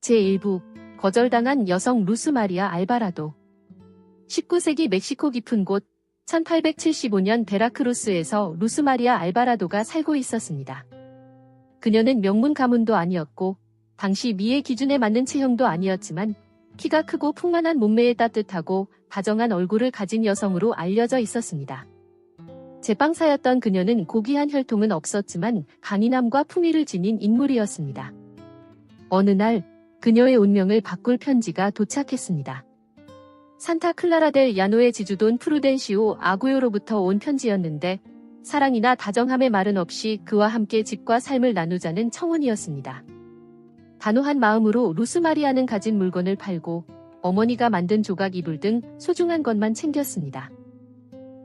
제1부 거절당한 여성 루스 마리아 알바라도. 19세기 멕시코 깊은 곳 1875년 베라크루스에서 루스 마리아 알바라도가 살고 있었습니다. 그녀는 명문 가문도 아니었고 당시 미의 기준에 맞는 체형도 아니었지만 키가 크고 풍만한 몸매에 따뜻하고 다정한 얼굴을 가진 여성으로 알려져 있었습니다. 제빵사였던 그녀는 고귀한 혈통은 없었지만 강인함과 품위를 지닌 인물이었습니다. 어느 날 그녀의 운명을 바꿀 편지가 도착했습니다. 산타 클라라 델 야노의 지주돈 프루덴시오 아구요로부터 온 편지였는데 사랑이나 다정함의 말은 없이 그와 함께 집과 삶을 나누자는 청혼이었습니다. 단호한 마음으로 루스 마리아는 가진 물건을 팔고 어머니가 만든 조각 이불 등 소중한 것만 챙겼습니다.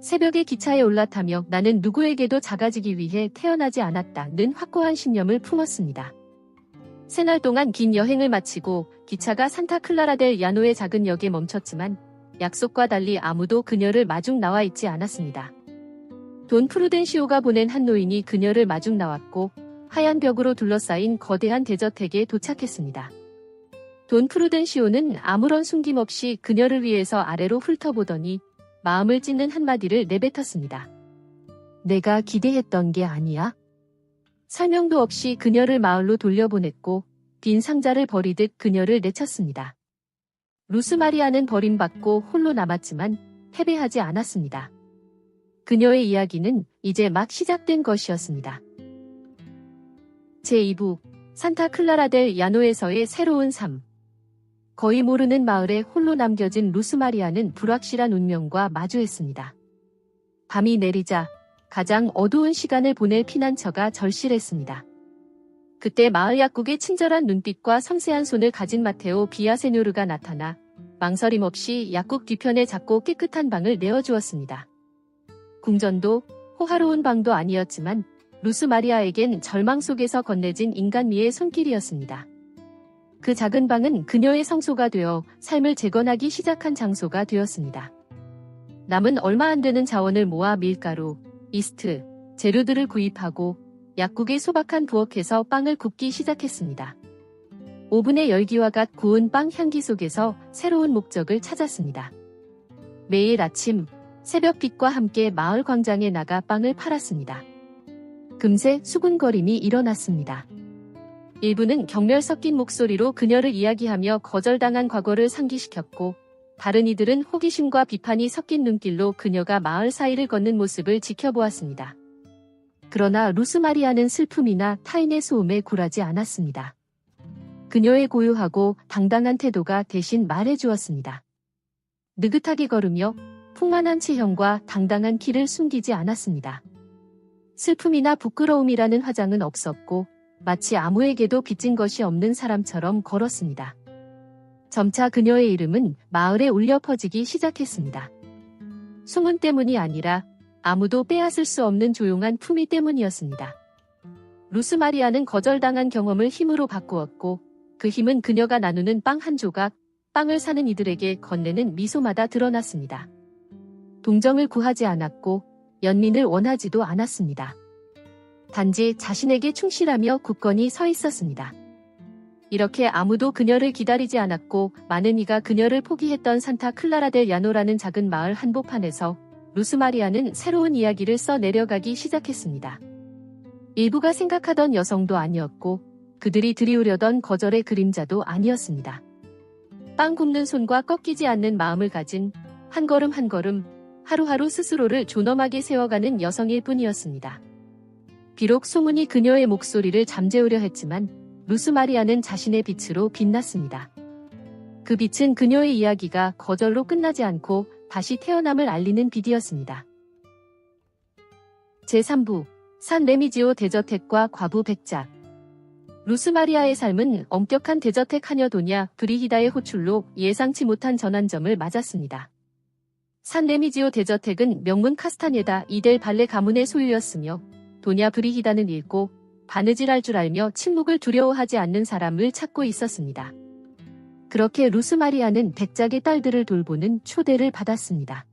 새벽에 기차에 올라타며 나는 누구에게도 작아지기 위해 태어나지 않았다는 확고한 신념을 품었습니다. 새날 동안 긴 여행을 마치고 기차가 산타 클라라 델 야노의 작은 역에 멈췄지만 약속과 달리 아무도 그녀를 마중 나와 있지 않았습니다. 돈 프루덴시오가 보낸 한 노인이 그녀를 마중 나왔고 하얀 벽으로 둘러싸인 거대한 대저택에 도착했습니다. 돈 프루덴시오는 아무런 숨김없이 그녀를 위해서 아래로 훑어보더니 마음을 찢는 한마디를 내뱉었습니다. 내가 기대했던 게 아니야? 설명도 없이 그녀를 마을로 돌려보냈고 빈 상자를 버리듯 그녀를 내쳤습니다. 루스 마리아는 버림받고 홀로 남았지만 패배하지 않았습니다. 그녀의 이야기는 이제 막 시작된 것이었습니다. 제2부 산타 클라라 델 야노에서의 새로운 삶. 거의 모르는 마을에 홀로 남겨진 루스 마리아는 불확실한 운명과 마주했습니다. 밤이 내리자 가장 어두운 시간을 보낼 피난처가 절실했습니다. 그때 마을 약국의 친절한 눈빛과 섬세한 손을 가진 마테오 비아세뇨르가 나타나 망설임 없이 약국 뒤편에 작고 깨끗한 방을 내어주었습니다. 궁전도 호화로운 방도 아니었지만 루스 마리아에겐 절망 속에서 건네진 인간미의 손길이었습니다. 그 작은 방은 그녀의 성소가 되어 삶을 재건하기 시작한 장소가 되었습니다. 남은 얼마 안 되는 자원을 모아 밀가루, 이스트, 재료들을 구입하고 약국의 소박한 부엌에서 빵을 굽기 시작했습니다. 오븐의 열기와 갓 구운 빵 향기 속에서 새로운 목적을 찾았습니다. 매일 아침 새벽빛과 함께 마을 광장에 나가 빵을 팔았습니다. 금세 수군거림이 일어났습니다. 일부는 경멸 섞인 목소리로 그녀를 이야기하며 거절당한 과거를 상기시켰고 다른 이들은 호기심과 비판이 섞인 눈길로 그녀가 마을 사이를 걷는 모습을 지켜보았습니다. 그러나 루스 마리아는 슬픔이나 타인의 소음에 굴하지 않았습니다. 그녀의 고요하고 당당한 태도가 대신 말해주었습니다. 느긋하게 걸으며 풍만한 체형과 당당한 키를 숨기지 않았습니다. 슬픔이나 부끄러움이라는 화장은 없었고 마치 아무에게도 빚진 것이 없는 사람처럼 걸었습니다. 점차 그녀의 이름은 마을에 울려 퍼지기 시작했습니다. 소문 때문이 아니라 아무도 빼앗을 수 없는 조용한 품위 때문이었습니다. 루스 마리아는 거절당한 경험을 힘으로 바꾸었고 그 힘은 그녀가 나누는 빵 한 조각, 빵을 사는 이들에게 건네는 미소마다 드러났습니다. 동정을 구하지 않았고 연민을 원하지도 않았습니다. 단지 자신에게 충실하며 굳건히 서 있었습니다. 이렇게 아무도 그녀를 기다리지 않았고 많은 이가 그녀를 포기했던 산타 클라라 델 야노라는 작은 마을 한복판에서 루스 마리아는 새로운 이야기를 써 내려가기 시작했습니다. 일부가 생각하던 여성도 아니었고 그들이 들이우려던 거절의 그림자도 아니었습니다. 빵 굽는 손과 꺾이지 않는 마음을 가진 한 걸음 한 걸음 하루하루 스스로를 존엄하게 세워가는 여성일 뿐이었습니다. 비록 소문이 그녀의 목소리를 잠재우려 했지만 루스 마리아는 자신의 빛으로 빛났습니다. 그 빛은 그녀의 이야기가 거절로 끝나지 않고 다시 태어남을 알리는 빛이었습니다. 제3부 산 레미지오 대저택과 과부 백작. 루스 마리아의 삶은 엄격한 대저택 하녀도냐 브리히다의 호출로 예상치 못한 전환점을 맞았습니다. 산 레미지오 대저택은 명문 카스타녜다 이델 발레 가문의 소유였으며 도냐 브리히다는 읽고 바느질할 줄 알며 침묵을 두려워하지 않는 사람을 찾고 있었습니다. 그렇게 루스 마리아는 백작의 딸들을 돌보는 초대를 받았습니다.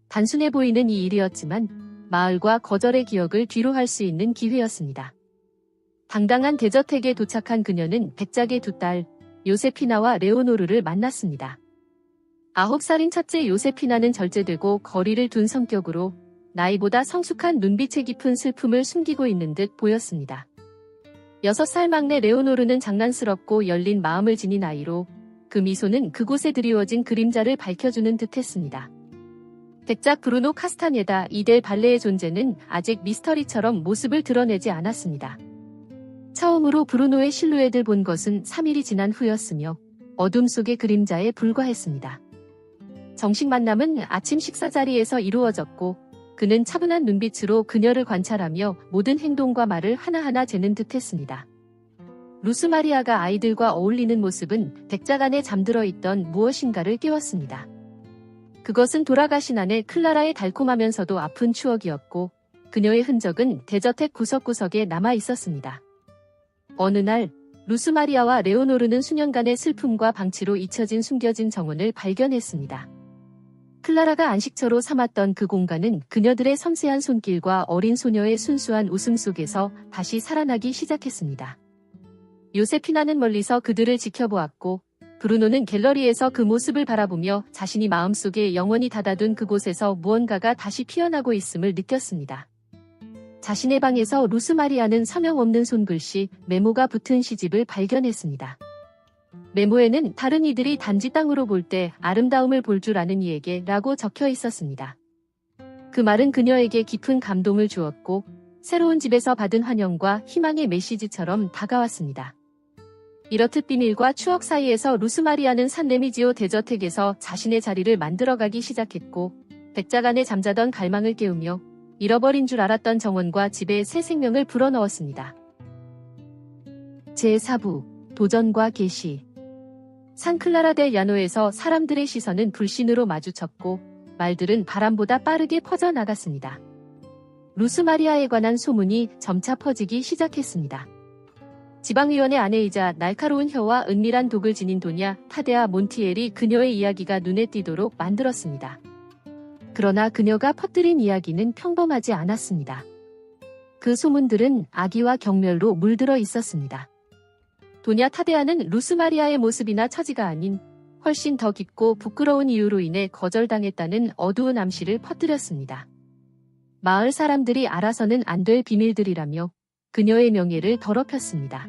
단순해 보이는 이 일이었지만 마을과 거절의 기억을 뒤로 할 수 있는 기회였습니다. 당당한 대저택에 도착한 그녀는 백작의 두 딸, 요세피나와 레오노르를 만났습니다. 9살인 첫째 요세피나는 절제되고 거리를 둔 성격으로 나이보다 성숙한 눈빛에 깊은 슬픔을 숨기고 있는 듯 보였습니다. 6살 막내 레오노르는 장난스럽고 열린 마음을 지닌 아이로 그 미소는 그곳에 드리워진 그림자를 밝혀주는 듯했습니다. 백작 브루노 카스타녜다 이델 발레의 존재는 아직 미스터리처럼 모습을 드러내지 않았습니다. 처음으로 브루노의 실루엣을 본 것은 3일이 지난 후였으며 어둠 속의 그림자에 불과했습니다. 정식 만남은 아침 식사 자리에서 이루어졌고 그는 차분한 눈빛으로 그녀를 관찰하며 모든 행동과 말을 하나하나 재는 듯했습니다. 루스마리아가 아이들과 어울리는 모습은 백작 안에 잠들어 있던 무엇인가를 깨웠습니다. 그것은 돌아가신 아내 클라라의 달콤하면서도 아픈 추억이었고 그녀의 흔적은 대저택 구석구석에 남아 있었습니다. 어느 날 루스마리아와 레오노르는 수년간의 슬픔과 방치로 잊혀진 숨겨진 정원을 발견했습니다. 클라라가 안식처로 삼았던 그 공간은 그녀들의 섬세한 손길과 어린 소녀의 순수한 웃음 속에서 다시 살아나기 시작했습니다. 요세피나는 멀리서 그들을 지켜보았고 브루노는 갤러리에서 그 모습을 바라보며 자신이 마음속에 영원히 닫아둔 그곳에서 무언가가 다시 피어나고 있음을 느꼈습니다. 자신의 방에서 루스마리아는 서명 없는 손글씨, 메모가 붙은 시집을 발견했습니다. 메모에는 다른 이들이 단지 땅으로 볼 때 아름다움을 볼 줄 아는 이에게 라고 적혀 있었습니다. 그 말은 그녀에게 깊은 감동을 주었고 새로운 집에서 받은 환영과 희망의 메시지처럼 다가왔습니다. 이렇듯 비밀과 추억 사이에서 루스마리아는 산레미지오 대저택에서 자신의 자리를 만들어가기 시작했고 백작 안에 잠자던 갈망을 깨우며 잃어버린 줄 알았던 정원과 집에 새 생명을 불어넣었습니다. 제4부 도전과 계시 산클라라 델 야노에서 사람들의 시선은 불신으로 마주쳤고 말들은 바람보다 빠르게 퍼져나갔습니다. 루스마리아에 관한 소문이 점차 퍼지기 시작했습니다. 지방의원의 아내이자 날카로운 혀와 은밀한 독을 지닌 도냐 타데아 몬티엘이 그녀의 이야기가 눈에 띄도록 만들었습니다. 그러나 그녀가 퍼뜨린 이야기는 평범하지 않았습니다. 그 소문들은 악의와 경멸로 물들어 있었습니다. 도냐 타데아는 루스마리아의 모습이나 처지가 아닌 훨씬 더 깊고 부끄러운 이유로 인해 거절당했다는 어두운 암시를 퍼뜨렸습니다. 마을 사람들이 알아서는 안 될 비밀들이라며 그녀의 명예를 더럽혔습니다.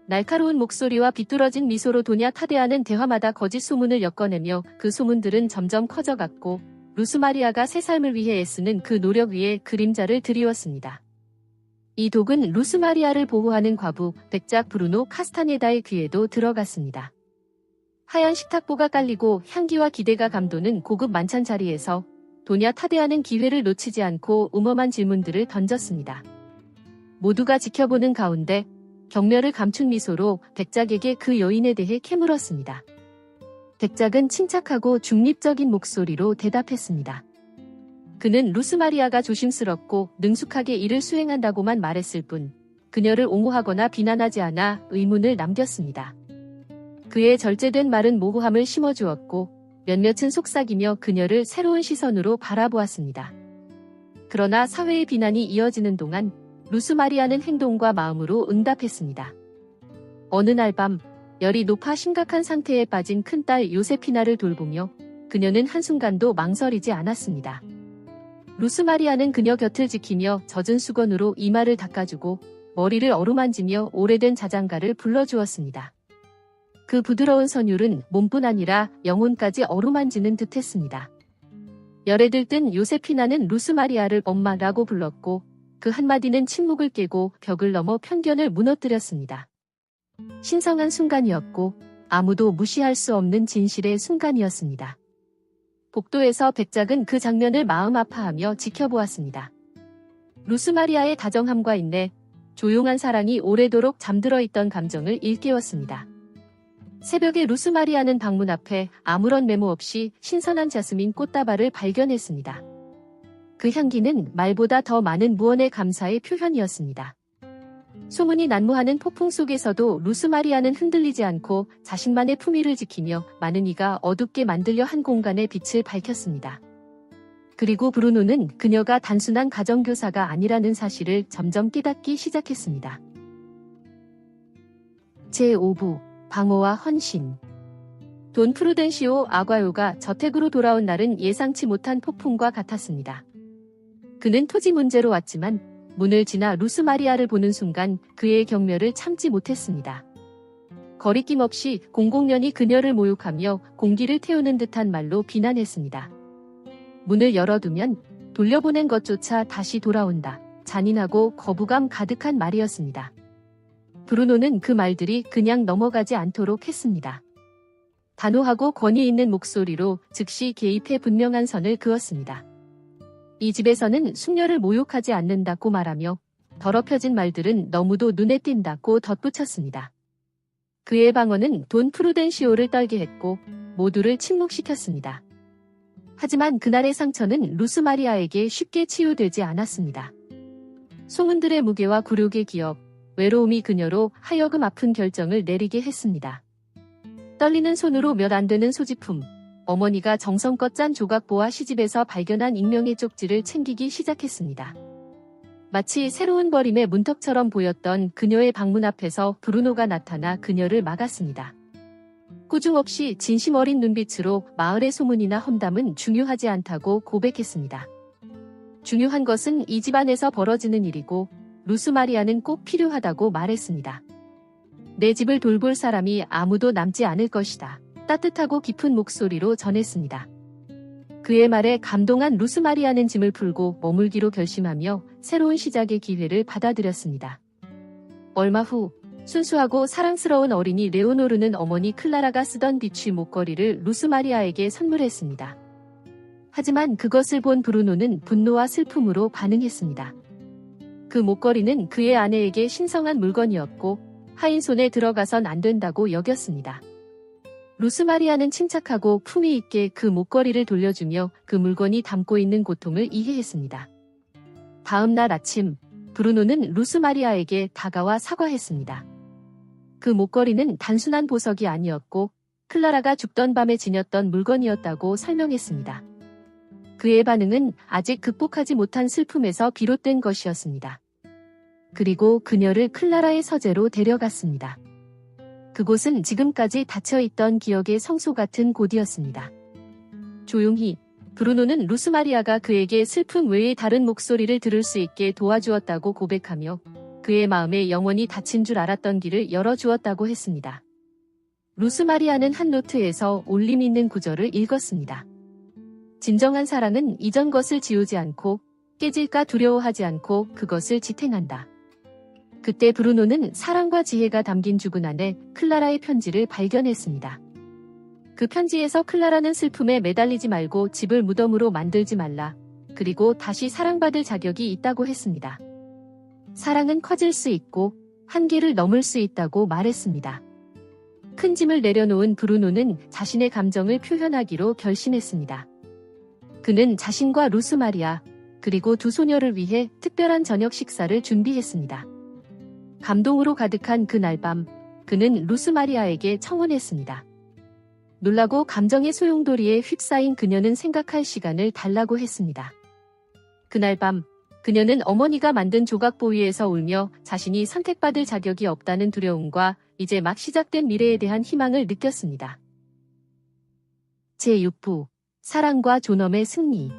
날카로운 목소리와 비뚤어진 미소로 도냐 타데아는 대화마다 거짓 소문을 엮어내며 그 소문들은 점점 커져갔고 루스마리아가 새 삶을 위해 애쓰는 그 노력 위에 그림자를 드리웠습니다. 이 독은 루스마리아를 보호하는 과부 백작 브루노 카스타녜다의 귀에도 들어갔습니다. 하얀 식탁보가 깔리고 향기와 기대가 감도는 고급 만찬 자리에서 도냐 타데아는 기회를 놓치지 않고 음험한 질문들을 던졌습니다. 모두가 지켜보는 가운데 경멸을 감춘 미소로 백작에게 그 여인에 대해 캐물었습니다. 백작은 침착하고 중립적인 목소리로 대답했습니다. 그는 루스마리아가 조심스럽고 능숙하게 일을 수행한다고만 말했을 뿐 그녀를 옹호하거나 비난하지 않아 의문을 남겼습니다. 그의 절제된 말은 모호함을 심어주었고 몇몇은 속삭이며 그녀를 새로운 시선으로 바라보았습니다. 그러나 사회의 비난이 이어지는 동안 루스마리아는 행동과 마음으로 응답했습니다. 어느 날 밤 열이 높아 심각한 상태에 빠진 큰딸 요세피나를 돌보며 그녀는 한순간도 망설이지 않았습니다. 루스마리아는 그녀 곁을 지키며 젖은 수건으로 이마를 닦아주고 머리를 어루만지며 오래된 자장가를 불러주었습니다. 그 부드러운 선율은 몸뿐 아니라 영혼까지 어루만지는 듯했습니다. 열에 들뜬 요세피나는 루스마리아를 엄마라고 불렀고 그 한마디는 침묵을 깨고 벽을 넘어 편견을 무너뜨렸습니다. 신성한 순간이었고 아무도 무시할 수 없는 진실의 순간이었습니다. 복도에서 백작은 그 장면을 마음 아파하며 지켜보았습니다. 루스마리아의 다정함과 인내, 조용한 사랑이 오래도록 잠들어 있던 감정을 일깨웠습니다. 새벽에 루스마리아는 방문 앞에 아무런 메모 없이 신선한 자스민 꽃다발을 발견했습니다. 그 향기는 말보다 더 많은 무언의 감사의 표현이었습니다. 소문이 난무하는 폭풍 속에서도 루스마리아는 흔들리지 않고 자신만의 품위를 지키며 많은 이가 어둡게 만들려 한 공간의 빛을 밝혔습니다. 그리고 브루노는 그녀가 단순한 가정교사가 아니라는 사실을 점점 깨닫기 시작했습니다. 제5부 방어와 헌신. 돈 프루덴시오 아과요가 저택으로 돌아온 날은 예상치 못한 폭풍과 같았습니다. 그는 토지 문제로 왔지만 문을 지나 루스 마리아를 보는 순간 그의 경멸을 참지 못했습니다. 거리낌 없이 공공연히 그녀를 모욕하며 공기를 태우는 듯한 말로 비난했습니다. 문을 열어두면 돌려보낸 것조차 다시 돌아온다. 잔인하고 거부감 가득한 말이었습니다. 브루노는 그 말들이 그냥 넘어가지 않도록 했습니다. 단호하고 권위 있는 목소리로 즉시 개입해 분명한 선을 그었습니다. 이 집에서는 숙녀를 모욕하지 않는다고 말하며 더럽혀진 말들은 너무도 눈에 띈다고 덧붙였습니다. 그의 방언은 돈 프루덴시오를 떨게 했고 모두를 침묵시켰습니다. 하지만 그날의 상처는 루스 마리아에게 쉽게 치유되지 않았습니다. 소문들의 무게와 굴욕의 기억, 외로움이 그녀로 하여금 아픈 결정을 내리게 했습니다. 떨리는 손으로 몇 안 되는 소지품, 어머니가 정성껏 짠 조각보와 시집에서 발견한 익명의 쪽지를 챙기기 시작했습니다. 마치 새로운 버림의 문턱처럼 보였던 그녀의 방문 앞에서 브루노가 나타나 그녀를 막았습니다. 꾸중 없이 진심 어린 눈빛으로 마을의 소문이나 험담은 중요하지 않다고 고백했습니다. 중요한 것은 이 집안에서 벌어지는 일이고 루스 마리아는 꼭 필요하다고 말했습니다. 내 집을 돌볼 사람이 아무도 남지 않을 것이다. 따뜻하고 깊은 목소리로 전했습니다. 그의 말에 감동한 루스 마리아는 짐을 풀고 머물기로 결심하며 새로운 시작의 기회를 받아들였습니다. 얼마 후 순수하고 사랑스러운 어린이 레오노르는 어머니 클라라가 쓰던 비취 목걸이를 루스 마리아에게 선물했습니다. 하지만 그것을 본 브루노는 분노와 슬픔으로 반응했습니다. 그 목걸이는 그의 아내에게 신성한 물건이었고 하인 손에 들어가선 안 된다고 여겼습니다. 루스 마리아는 침착하고 품위 있게 그 목걸이를 돌려주며 그 물건이 담고 있는 고통을 이해했습니다. 다음 날 아침, 브루노는 루스 마리아에게 다가와 사과했습니다. 그 목걸이는 단순한 보석이 아니었고 클라라가 죽던 밤에 지녔던 물건이었다고 설명했습니다. 그의 반응은 아직 극복하지 못한 슬픔에서 비롯된 것이었습니다. 그리고 그녀를 클라라의 서재로 데려갔습니다. 그곳은 지금까지 닫혀있던 기억의 성소 같은 곳이었습니다. 조용히 브루노는 루스 마리아가 그에게 슬픔 외의 다른 목소리를 들을 수 있게 도와주었다고 고백하며 그의 마음에 영원히 닫힌 줄 알았던 길을 열어주었다고 했습니다. 루스 마리아는 한 노트에서 울림 있는 구절을 읽었습니다. 진정한 사랑은 이전 것을 지우지 않고 깨질까 두려워하지 않고 그것을 지탱한다. 그때 브루노는 사랑과 지혜가 담긴 주근 안에 클라라의 편지를 발견했습니다. 그 편지에서 클라라는 슬픔에 매달리지 말고 집을 무덤으로 만들지 말라. 그리고 다시 사랑받을 자격이 있다고 했습니다. 사랑은 커질 수 있고 한계를 넘을 수 있다고 말했습니다. 큰 짐을 내려놓은 브루노는 자신의 감정을 표현하기로 결심했습니다. 그는 자신과 루스 마리아, 그리고 두 소녀를 위해 특별한 저녁 식사를 준비했습니다. 감동으로 가득한 그날 밤, 그는 루스 마리아에게 청혼했습니다. 놀라고 감정의 소용돌이에 휩싸인 그녀는 생각할 시간을 달라고 했습니다. 그날 밤, 그녀는 어머니가 만든 조각보 위에서 울며 자신이 선택받을 자격이 없다는 두려움과 이제 막 시작된 미래에 대한 희망을 느꼈습니다. 제6부 사랑과 존엄의 승리.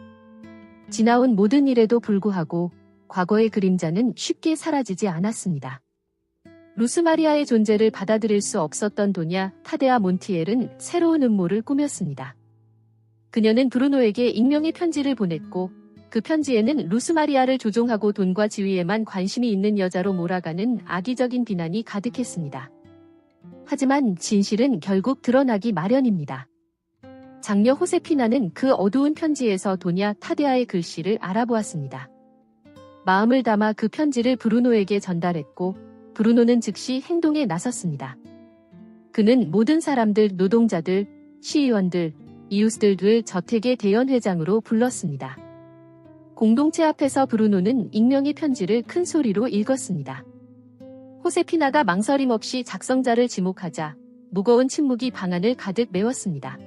지나온 모든 일에도 불구하고 과거의 그림자는 쉽게 사라지지 않았습니다. 루스 마리아의 존재를 받아들일 수 없었던 도냐 타데아 몬티엘은 새로운 음모를 꾸몄습니다. 그녀는 브루노에게 익명의 편지를 보냈고 그 편지에는 루스 마리아를 조종하고 돈과 지위에만 관심이 있는 여자로 몰아가는 악의적인 비난이 가득했습니다. 하지만 진실은 결국 드러나기 마련입니다. 장녀 호세피나는 그 어두운 편지에서 도냐 타데아의 글씨를 알아보았습니다. 마음을 담아 그 편지를 브루노에게 전달했고 브루노는 즉시 행동에 나섰습니다. 그는 모든 사람들, 노동자들, 시의원들, 이웃들을 저택의 대연회장으로 불렀습니다. 공동체 앞에서 브루노는 익명의 편지를 큰 소리로 읽었습니다. 호세피나가 망설임 없이 작성자를 지목하자 무거운 침묵이 방 안을 가득 메웠습니다.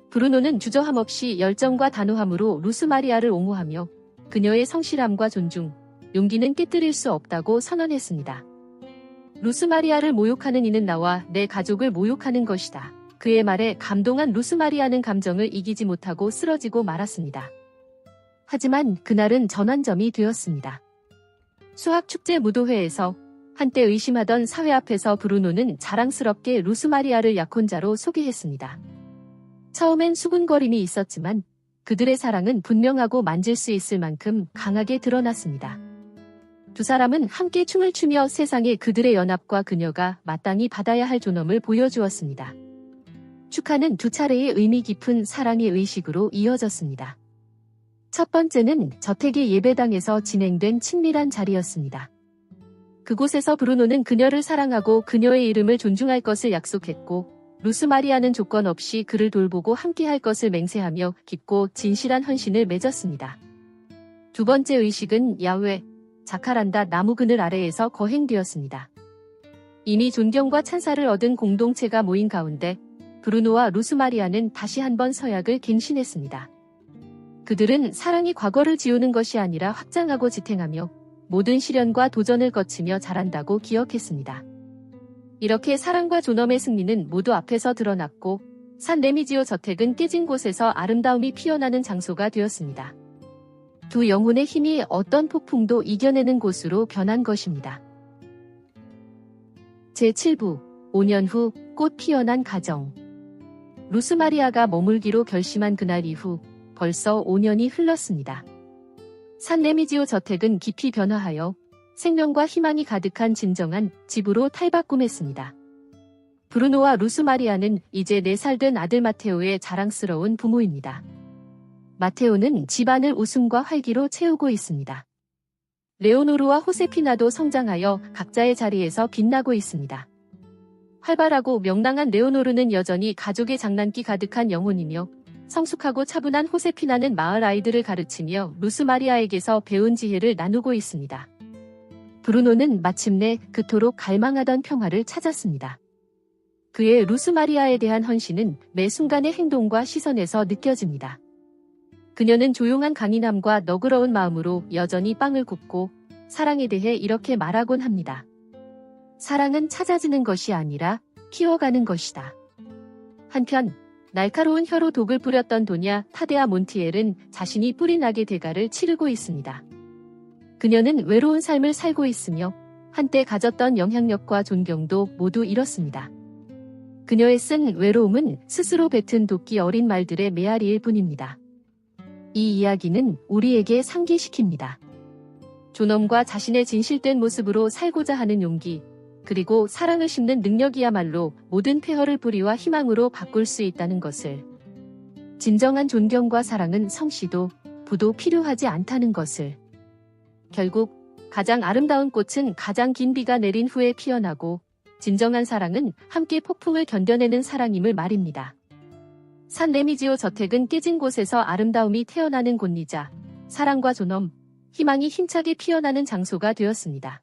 브루노는 주저함 없이 열정과 단호함으로 루스 마리아를 옹호하며 그녀의 성실함과 존중, 용기는 깨뜨릴 수 없다고 선언했습니다. 루스마리아를 모욕하는 이는 나와 내 가족을 모욕하는 것이다. 그의 말에 감동한 루스마리아는 감정을 이기지 못하고 쓰러지고 말았습니다. 하지만 그날은 전환점이 되었습니다. 수학축제 무도회에서 한때 의심하던 사회 앞에서 브루노는 자랑스럽게 루스마리아를 약혼자로 소개했습니다. 처음엔 수군거림이 있었지만 그들의 사랑은 분명하고 만질 수 있을 만큼 강하게 드러났습니다. 두 사람은 함께 춤을 추며 세상에 그들의 연합과 그녀가 마땅히 받아야 할 존엄을 보여주었습니다. 축하는 두 차례의 의미 깊은 사랑의 의식으로 이어졌습니다. 첫 번째는 저택의 예배당에서 진행된 친밀한 자리였습니다. 그곳에서 브루노는 그녀를 사랑하고 그녀의 이름을 존중할 것을 약속했고, 루스마리아는 조건 없이 그를 돌보고 함께할 것을 맹세하며 깊고 진실한 헌신을 맺었습니다. 두 번째 의식은 야훼, 자카란다 나무 그늘 아래에서 거행되었습니다. 이미 존경과 찬사를 얻은 공동체가 모인 가운데 브루노와 루스마리아는 다시 한번 서약을 갱신했습니다. 그들은 사랑이 과거를 지우는 것이 아니라 확장하고 지탱하며 모든 시련과 도전을 거치며 자란다고 기억했습니다. 이렇게 사랑과 존엄의 승리는 모두 앞에서 드러났고 산 레미지오 저택은 깨진 곳에서 아름다움이 피어나는 장소가 되었습니다. 두 영혼의 힘이 어떤 폭풍도 이겨내는 곳으로 변한 것입니다. 제7부 5년 후 꽃 피어난 가정. 루스마리아가 머물기로 결심한 그날 이후 벌써 5년이 흘렀습니다. 산 레미지오 저택은 깊이 변화하여 생명과 희망이 가득한 진정한 집으로 탈바꿈했습니다. 브루노와 루스마리아는 이제 4살 된 아들 마테오의 자랑스러운 부모입니다. 마테오는 집안을 웃음과 활기로 채우고 있습니다. 레오노르와 호세피나도 성장하여 각자의 자리에서 빛나고 있습니다. 활발하고 명랑한 레오노르는 여전히 가족의 장난기 가득한 영혼이며 성숙하고 차분한 호세피나는 마을 아이들을 가르치며 루스마리아에게서 배운 지혜를 나누고 있습니다. 브루노는 마침내 그토록 갈망하던 평화를 찾았습니다. 그의 루스마리아에 대한 헌신은 매 순간의 행동과 시선에서 느껴집니다. 그녀는 조용한 강인함과 너그러운 마음으로 여전히 빵을 굽고 사랑에 대해 이렇게 말하곤 합니다. 사랑은 찾아지는 것이 아니라 키워가는 것이다. 한편 날카로운 혀로 독을 뿌렸던 도냐 타데아 몬티엘은 자신이 뿌린 악의 대가를 치르고 있습니다. 그녀는 외로운 삶을 살고 있으며 한때 가졌던 영향력과 존경도 모두 잃었습니다. 그녀의 쓴 외로움은 스스로 뱉은 도끼 어린 말들의 메아리일 뿐입니다. 이 이야기는 우리에게 상기시킵니다. 존엄과 자신의 진실된 모습으로 살고자 하는 용기, 그리고 사랑을 심는 능력이야말로 모든 폐허를 뿌리와 희망으로 바꿀 수 있다는 것을. 진정한 존경과 사랑은 성씨도 부도 필요하지 않다는 것을. 결국 가장 아름다운 꽃은 가장 긴 비가 내린 후에 피어나고 진정한 사랑은 함께 폭풍을 견뎌내는 사랑임을 말입니다. 산 레미지오 저택은 깨진 곳에서 아름다움이 태어나는 곳이자 사랑과 존엄, 희망이 힘차게 피어나는 장소가 되었습니다.